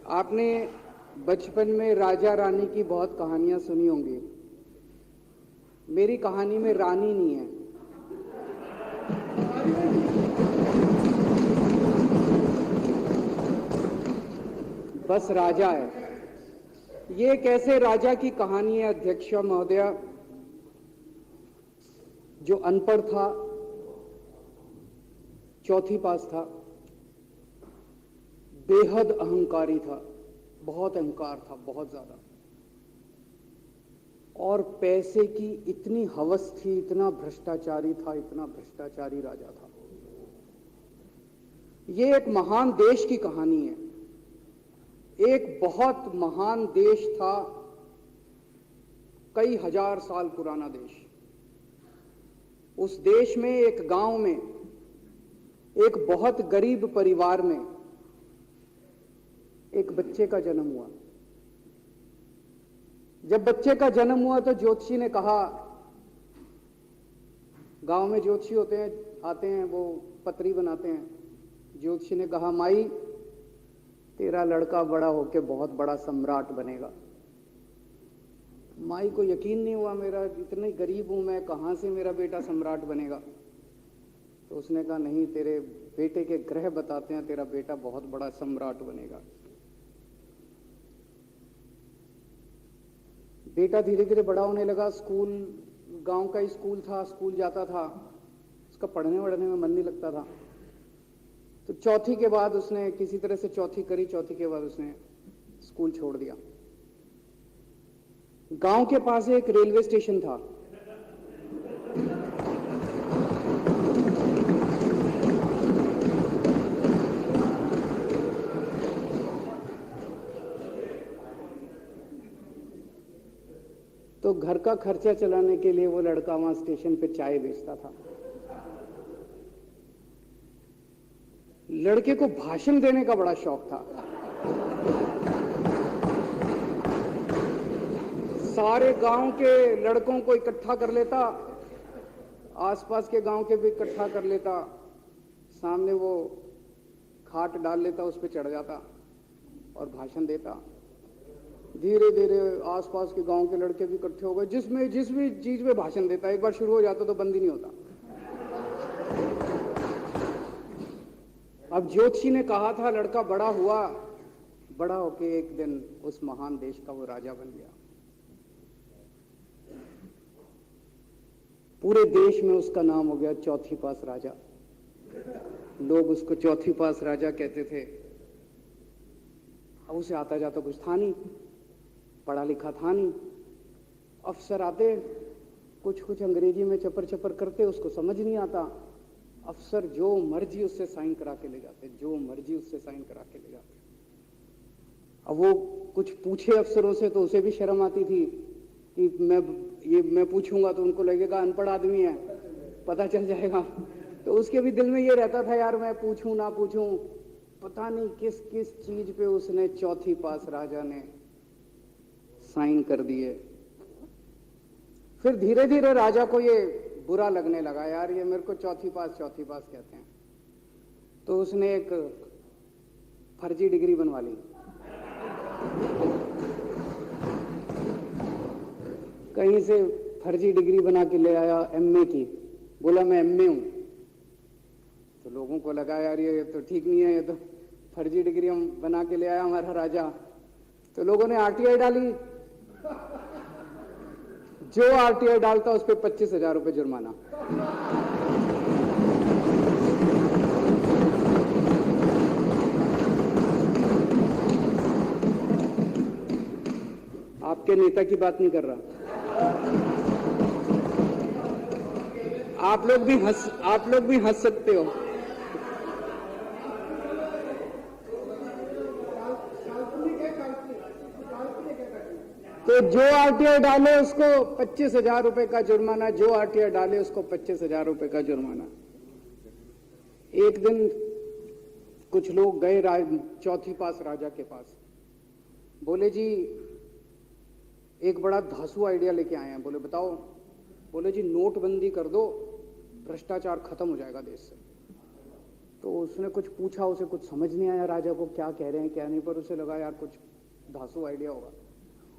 आपने बचपन में राजा रानी की बहुत कहानियां सुनी होंगी। मेरी कहानी में रानी नहीं है, बस राजा है। ये कैसे राजा की कहानी है अध्यक्ष महोदया, जो अनपढ़ था, चौथी पास था, बेहद अहंकारी था, बहुत अहंकार था, बहुत ज्यादा, और पैसे की इतनी हवस थी, इतना भ्रष्टाचारी था, इतना भ्रष्टाचारी राजा था। ये एक महान देश की कहानी है। एक बहुत महान देश था, कई हजार साल पुराना देश। उस देश में एक गांव में एक बहुत गरीब परिवार में एक बच्चे का जन्म हुआ। जब बच्चे का जन्म हुआ तो ज्योतिषी ने कहा, गांव में ज्योतिषी होते हैं, आते हैं, वो पत्री बनाते हैं। ज्योतिषी ने कहा, माई तेरा लड़का बड़ा होके बहुत बड़ा सम्राट बनेगा। माई को यकीन नहीं हुआ, मेरा इतने गरीब हूं मैं, कहां से मेरा बेटा सम्राट बनेगा। तो उसने कहा, नहीं, तेरे बेटे के ग्रह बताते हैं तेरा बेटा बहुत बड़ा सम्राट बनेगा। बेटा धीरे धीरे बड़ा होने लगा। स्कूल, गांव का ही स्कूल था, स्कूल जाता था, उसका पढ़ने वढ़ने में मन नहीं लगता था। तो चौथी के बाद उसने किसी तरह से चौथी करी, चौथी के बाद उसने स्कूल छोड़ दिया। गांव के पास एक रेलवे स्टेशन था। तो घर का खर्चा चलाने के लिए वो लड़का वहां स्टेशन पे चाय बेचता था। लड़के को भाषण देने का बड़ा शौक था। सारे गांव के लड़कों को इकट्ठा कर लेता, आसपास के गांव के भी इकट्ठा कर लेता, सामने वो खाट डाल लेता, उस पर चढ़ जाता और भाषण देता। धीरे धीरे आसपास के गांव के लड़के भी इकट्ठे हो गए। जिस भी चीज में भाषण देता, एक बार शुरू हो जाता तो बंद ही नहीं होता। अब ज्योतिषी ने कहा था, लड़का बड़ा हुआ, बड़ा होके एक दिन उस महान देश का वो राजा बन गया। पूरे देश में उसका नाम हो गया चौथी पास राजा। लोग उसको चौथी पास राजा कहते थे। अब उसे आता जाता कुछ था नहीं, पढ़ा लिखा था नहीं। अफसर आते, कुछ कुछ अंग्रेजी में चपर चपर करते, उसको समझ नहीं आता। अफसर जो मर्जी उससे साइन करा के ले जाते, जो मर्जी उससे साइन करा के ले जाते। अब वो कुछ पूछे अफसरों से तो उसे भी शर्म आती थी कि मैं पूछूंगा तो उनको लगेगा अनपढ़ आदमी है, पता चल जाएगा। तो उसके भी दिल में ये रहता था, यार मैं पूछूं ना पूछूं। पता नहीं किस किस चीज पे उसने चौथी पास राजा ने साइन कर दिए। फिर धीरे धीरे राजा को ये बुरा लगने लगा, यार ये मेरे को चौथी पास कहते हैं। तो उसने एक फर्जी डिग्री बनवा ली। कहीं से फर्जी डिग्री बना के ले आया, एमए की। बोला मैं एमए हूं। तो लोगों को लगा, यार ये तो ठीक नहीं है, ये तो फर्जी डिग्री हम बना के ले आया हमारा राजा। तो लोगों ने आरटीआई डाली। जो आरटीआई डालता उस पर 25,000 रुपए जुर्माना। आपके नेता की बात नहीं कर रहा। आप लोग भी हंस सकते हो। तो जो आरटीआई डाले उसको 25,000 रुपए का जुर्माना, जो आरटीआई डाले उसको 25,000 रुपए का जुर्माना। एक दिन कुछ लोग गए चौथी पास राजा के पास। बोले, जी एक बड़ा धांसू आइडिया लेके आए हैं। बोले बताओ। बोले जी नोटबंदी कर दो, भ्रष्टाचार खत्म हो जाएगा देश से। तो उसने कुछ पूछा, उसे कुछ समझ नहीं आया राजा को क्या कह रहे हैं क्या नहीं, पर उसे लगा यार कुछ धांसू आइडिया होगा।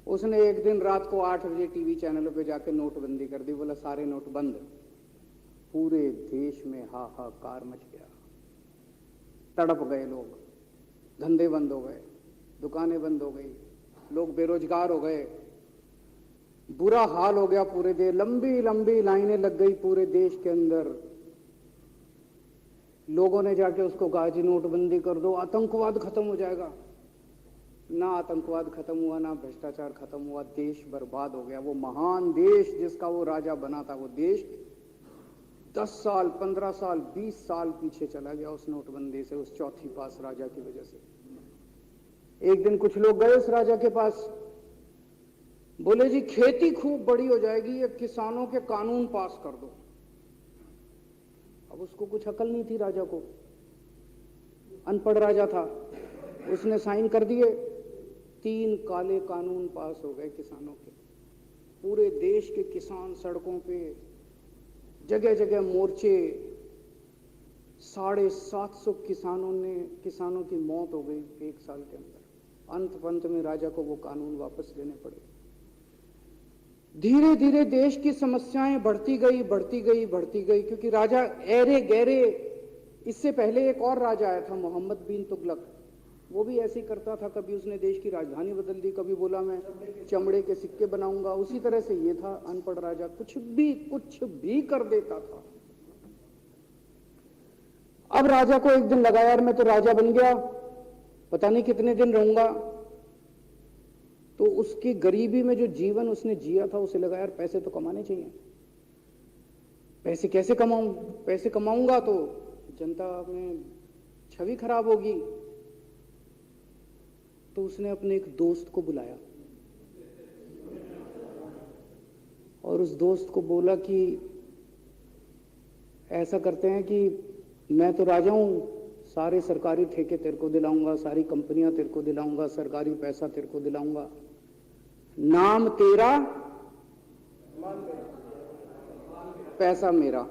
उसने एक दिन रात को 8 बजे टीवी चैनलों पे जाके नोटबंदी कर दी। बोला सारे नोट बंद। पूरे देश में हाहाकार मच गया, तड़प गए लोग, धंधे बंद हो गए, दुकानें बंद हो गई, लोग बेरोजगार हो गए, बुरा हाल हो गया पूरे देश। लंबी लंबी लाइनें लग गई पूरे देश के अंदर। लोगों ने जाके उसको कहा जी नोटबंदी कर दो, आतंकवाद खत्म हो जाएगा। ना आतंकवाद खत्म हुआ, ना भ्रष्टाचार खत्म हुआ, देश बर्बाद हो गया। वो महान देश जिसका वो राजा बना था, वो देश 10 साल 15 साल 20 साल पीछे चला गया उस नोटबंदी से, उस चौथी पास राजा की वजह से। एक दिन कुछ लोग गए उस राजा के पास, बोले जी खेती खूब बड़ी हो जाएगी, ये किसानों के कानून पास कर दो। अब उसको कुछ अकल नहीं थी राजा को, अनपढ़ राजा था। उसने साइन कर दिए, 3 काले कानून पास हो गए किसानों के। पूरे देश के किसान सड़कों पे, जगह जगह मोर्चे, 750 किसानों की मौत हो गई 1 साल के अंदर। अंत में राजा को वो कानून वापस लेने पड़े। धीरे धीरे देश की समस्याएं बढ़ती गई, क्योंकि राजा ऐरे गहरे। इससे पहले एक और राजा आया था, मोहम्मद बिन तुगलक। वो भी ऐसे ही करता था, कभी उसने देश की राजधानी बदल दी, कभी बोला मैं चमड़े के सिक्के बनाऊंगा। उसी तरह से ये था अनपढ़ राजा, कुछ भी कर देता था। अब राजा को एक दिन लगा यार मैं तो राजा बन गया, पता नहीं कितने दिन रहूंगा। तो उसकी गरीबी में जो जीवन उसने जिया था, उसे लगा यार पैसे तो कमाने चाहिए। पैसे कैसे कमाऊं? पैसे कमाऊंगा तो जनता में छवि खराब होगी। तो उसने अपने एक दोस्त को बुलाया और उस दोस्त को बोला कि ऐसा करते हैं कि मैं तो राजा हूं, सारे सरकारी ठेके तेरे को दिलाऊंगा, सारी कंपनियां तेरे को दिलाऊंगा, सरकारी पैसा तेरे को दिलाऊंगा, नाम तेरा पैसा मेरा।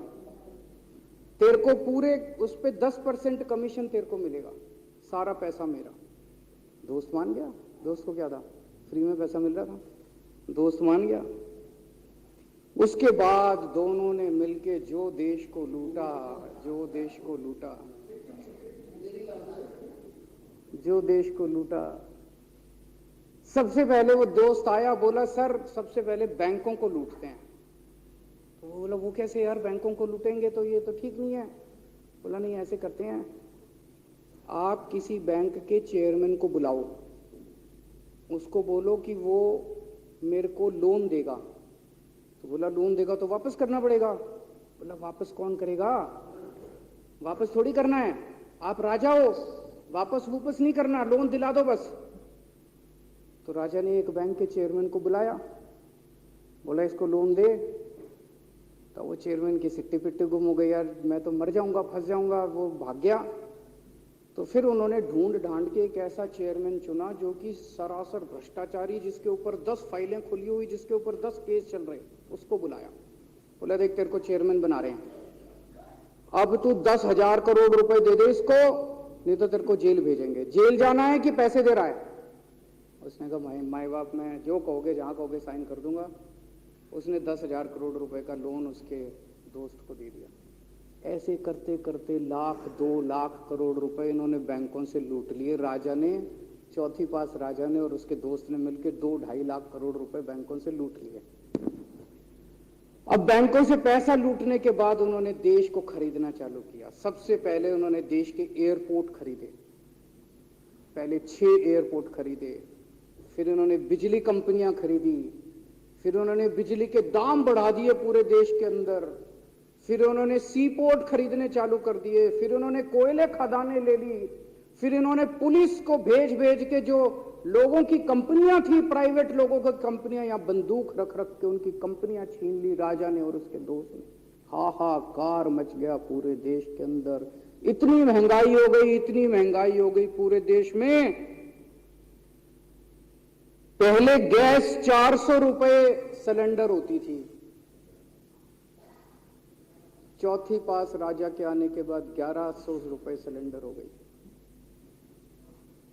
तेरे को पूरे उस पे 10% कमीशन तेरे को मिलेगा, सारा पैसा मेरा। दोस्त मान गया। दोस्त को क्या था, फ्री में पैसा मिल रहा था, दोस्त मान गया। उसके बाद दोनों ने मिलके जो देश को लूटा। सबसे पहले वो दोस्त आया, बोला सर सबसे पहले बैंकों को लूटते हैं। तो वो बोला वो कैसे यार, बैंकों को लूटेंगे तो ये तो ठीक नहीं है। बोला नहीं ऐसे करते हैं, आप किसी बैंक के चेयरमैन को बुलाओ, उसको बोलो कि वो मेरे को लोन देगा। तो बोला लोन देगा तो वापस करना पड़ेगा। बोला वापस कौन करेगा, वापस थोड़ी करना है, आप राजा हो, वापस नहीं करना, लोन दिला दो बस। तो राजा ने एक बैंक के चेयरमैन को बुलाया, बोला इसको लोन दे। तो वो चेयरमैन की सिट्टी पिट्टी गुम हो गई, यार मैं तो मर जाऊंगा, फंस जाऊंगा, वो भाग गया। तो फिर उन्होंने ढूंढ ढांड के एक ऐसा चेयरमैन चुना जो कि सरासर भ्रष्टाचारी, जिसके ऊपर 10 फाइलें खुली हुई, जिसके ऊपर 10 केस चल रहे, उसको बुलाया। बोला देख तेरे को चेयरमैन बना रहे हैं, अब तू 10,000 करोड़ रुपए दे दे इसको, नहीं तो तेरे को जेल भेजेंगे। जेल जाना है कि पैसे दे रहा है? उसने कहा माई बाप मैं जो कहोगे जहां कहोगे साइन कर दूंगा। उसने 10,000 करोड़ रुपए का लोन उसके दोस्त को दे दिया। ऐसे करते करते 1,00,000 2,00,000 करोड़ रुपए इन्होंने बैंकों से लूट लिए। राजा ने, चौथी पास राजा ने और उसके दोस्त ने मिलकर 2-2.5 लाख करोड़ रुपए बैंकों से लूट लिए। अब बैंकों से पैसा लूटने के बाद उन्होंने देश को खरीदना चालू किया। सबसे पहले उन्होंने देश के एयरपोर्ट खरीदे, पहले 6 एयरपोर्ट खरीदे, फिर उन्होंने बिजली कंपनियां खरीदी, फिर उन्होंने बिजली के दाम बढ़ा दिए पूरे देश के अंदर, फिर उन्होंने सी पोर्ट खरीदने चालू कर दिए, फिर उन्होंने कोयले खदानें ले ली, फिर इन्होंने पुलिस को भेज के जो लोगों की कंपनियां थी, प्राइवेट लोगों की कंपनियां, यहां बंदूक रख के उनकी कंपनियां छीन ली राजा ने और उसके दोस्त ने। हाहाकार मच गया पूरे देश के अंदर। इतनी महंगाई हो गई पूरे देश में। पहले गैस 400 रुपए सिलेंडर होती थी, चौथी पास राजा के आने के बाद 1100 रुपए सिलेंडर हो गई।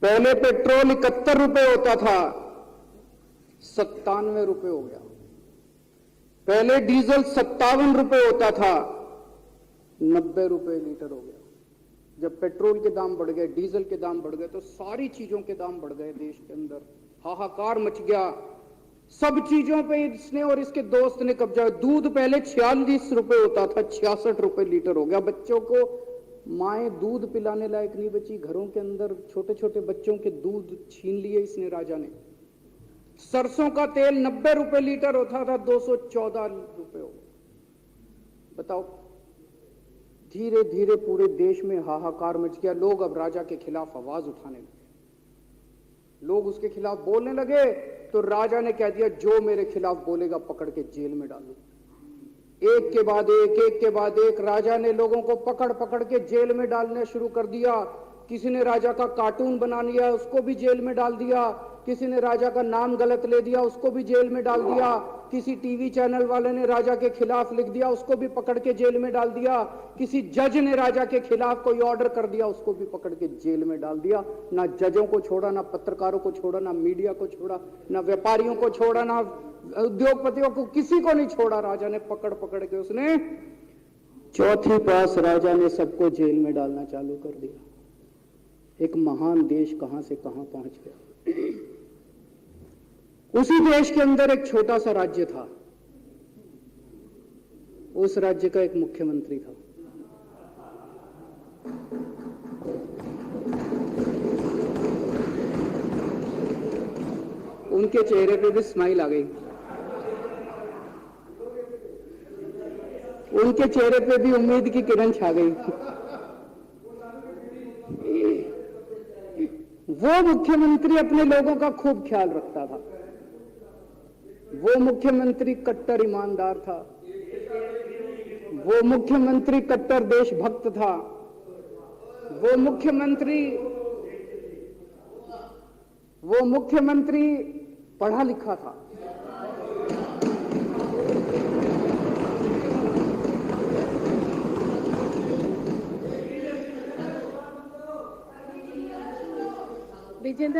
पहले पेट्रोल 71 रुपए होता था, 97 रुपए हो गया। पहले डीजल 57 रुपए होता था, 90 रुपए लीटर हो गया। जब पेट्रोल के दाम बढ़ गए, डीजल के दाम बढ़ गए, तो सारी चीजों के दाम बढ़ गए। देश के अंदर हाहाकार मच गया। सब चीजों पे इसने और इसके दोस्त ने कब्जा। दूध पहले 46 रुपए होता था, 66 रुपए लीटर हो गया। बच्चों को माएं दूध पिलाने लायक नहीं बची। घरों के अंदर छोटे छोटे बच्चों के दूध छीन लिए इसने, राजा ने। सरसों का तेल 90 रुपए लीटर होता था, 214 रुपए हो गया। बताओ, धीरे धीरे पूरे देश में हाहाकार मच गया। लोग अब राजा के खिलाफ आवाज उठाने लगे, लोग उसके खिलाफ बोलने लगे। तो राजा ने कह दिया, जो मेरे खिलाफ बोलेगा पकड़ के जेल में डाल दो। एक के बाद एक राजा ने लोगों को पकड़ पकड़ के जेल में डालने शुरू कर दिया। किसी ने राजा का कार्टून बना लिया, उसको भी जेल में डाल दिया। किसी ने राजा का नाम गलत ले दिया, उसको भी जेल में डाल दिया। किसी टीवी चैनल वाले ने राजा के खिलाफ लिख दिया, उसको भी पकड़ के जेल में डाल दिया। किसी जज ने राजा के खिलाफ कोई ऑर्डर कर दिया, उसको भी पकड़ के जेल में डाल दिया। ना जजों को छोड़ा, ना पत्रकारों को छोड़ा, ना मीडिया को छोड़ा, ना व्यापारियों को छोड़ा, ना उद्योगपतियों को, किसी को नहीं छोड़ा। राजा ने पकड़ पकड़ के उसने चौथी पास राजा ने सबको जेल में डालना चालू कर दिया। एक महान देश कहां से कहां पहुंच गया। उसी देश के अंदर एक छोटा सा राज्य था। उस राज्य का एक मुख्यमंत्री था। उनके चेहरे पे भी स्माइल आ गई। उनके चेहरे पे भी उम्मीद की किरण छा गई। वो मुख्यमंत्री अपने लोगों का खूब ख्याल रखता था। वो मुख्यमंत्री कट्टर ईमानदार था। वो मुख्यमंत्री कट्टर देशभक्त था। वो मुख्यमंत्री पढ़ा लिखा था।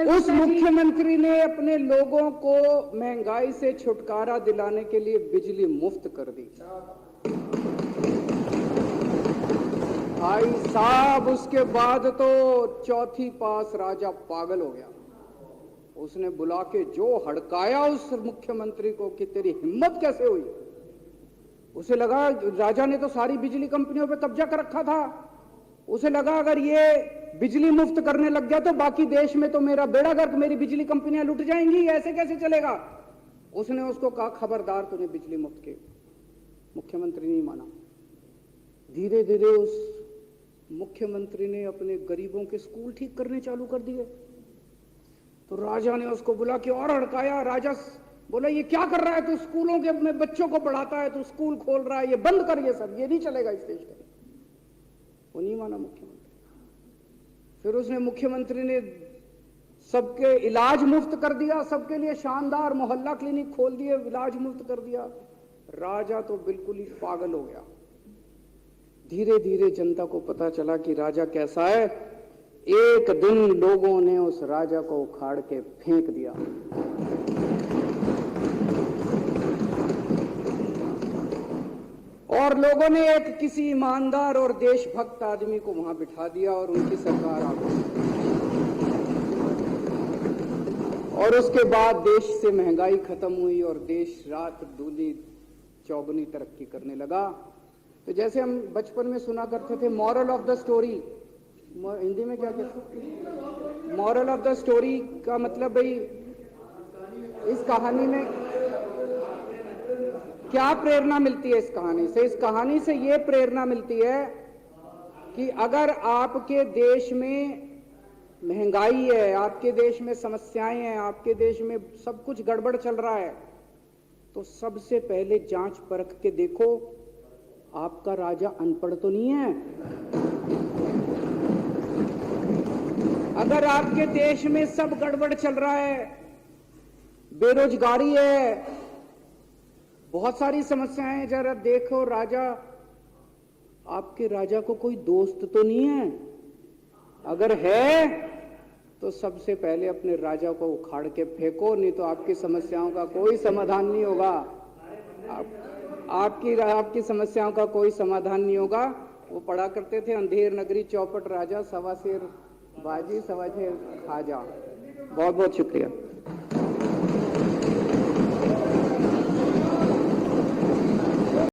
उस मुख्यमंत्री ने अपने लोगों को महंगाई से छुटकारा दिलाने के लिए बिजली मुफ्त कर दी। भाई साहब, उसके बाद तो चौथी पास राजा पागल हो गया। उसने बुला के जो हड़काया उस मुख्यमंत्री को कि तेरी हिम्मत कैसे हुई। उसे लगा राजा ने तो सारी बिजली कंपनियों पे कब्जा कर रखा था। उसे लगा अगर ये बिजली मुफ्त करने लग गया तो बाकी देश में तो मेरा बेड़ा गर्क, मेरी बिजली कंपनियां लुट जाएंगी, ऐसे कैसे चलेगा। उसने उसको कहा, खबरदार, तूने बिजली मुफ्त के। मुख्यमंत्री नहीं माना। धीरे धीरे उस मुख्यमंत्री ने अपने गरीबों के स्कूल ठीक करने चालू कर दिए। तो राजा ने उसको बुला के और हड़काया। राजा बोला, ये क्या कर रहा है तू, स्कूलों के में बच्चों को पढ़ाता है, तू स्कूल खोल रहा है, ये बंद कर, ये सब, ये नहीं चलेगा इस देश का। वो नहीं माना मुख्यमंत्री। फिर उसने मुख्यमंत्री ने सबके इलाज मुफ्त कर दिया। सबके लिए शानदार मोहल्ला क्लिनिक खोल दिए, इलाज मुफ्त कर दिया। राजा तो बिल्कुल ही पागल हो गया। धीरे धीरे जनता को पता चला कि राजा कैसा है। एक दिन लोगों ने उस राजा को उखाड़ के फेंक दिया। और लोगों ने एक किसी ईमानदार और देशभक्त आदमी को वहां बिठा दिया और उनकी सरकार आ गई। और उसके बाद देश से महंगाई खत्म हुई और देश रात दूनी चौगुनी तरक्की करने लगा। तो जैसे हम बचपन में सुना करते थे, moral of the story, Hindi में क्या कहते, मॉरल ऑफ द स्टोरी का मतलब भाई इस कहानी में क्या प्रेरणा मिलती है। इस कहानी से, इस कहानी से ये प्रेरणा मिलती है कि अगर आपके देश में महंगाई है, आपके देश में समस्याएं हैं, आपके देश में सब कुछ गड़बड़ चल रहा है, तो सबसे पहले जांच परख के देखो आपका राजा अनपढ़ तो नहीं है। अगर आपके देश में सब गड़बड़ चल रहा है, बेरोजगारी है, बहुत सारी समस्याएं, जरा देखो राजा आपके राजा को कोई दोस्त तो नहीं है? अगर है तो सबसे पहले अपने राजा को उखाड़ के फेंको, नहीं तो आपकी समस्याओं का कोई समाधान नहीं होगा। आपकी समस्याओं का कोई समाधान नहीं होगा। वो पढ़ा करते थे, अंधेर नगरी चौपट राजा, सवा शेर बाजी सवा शेर खाजा। बहुत बहुत शुक्रिया।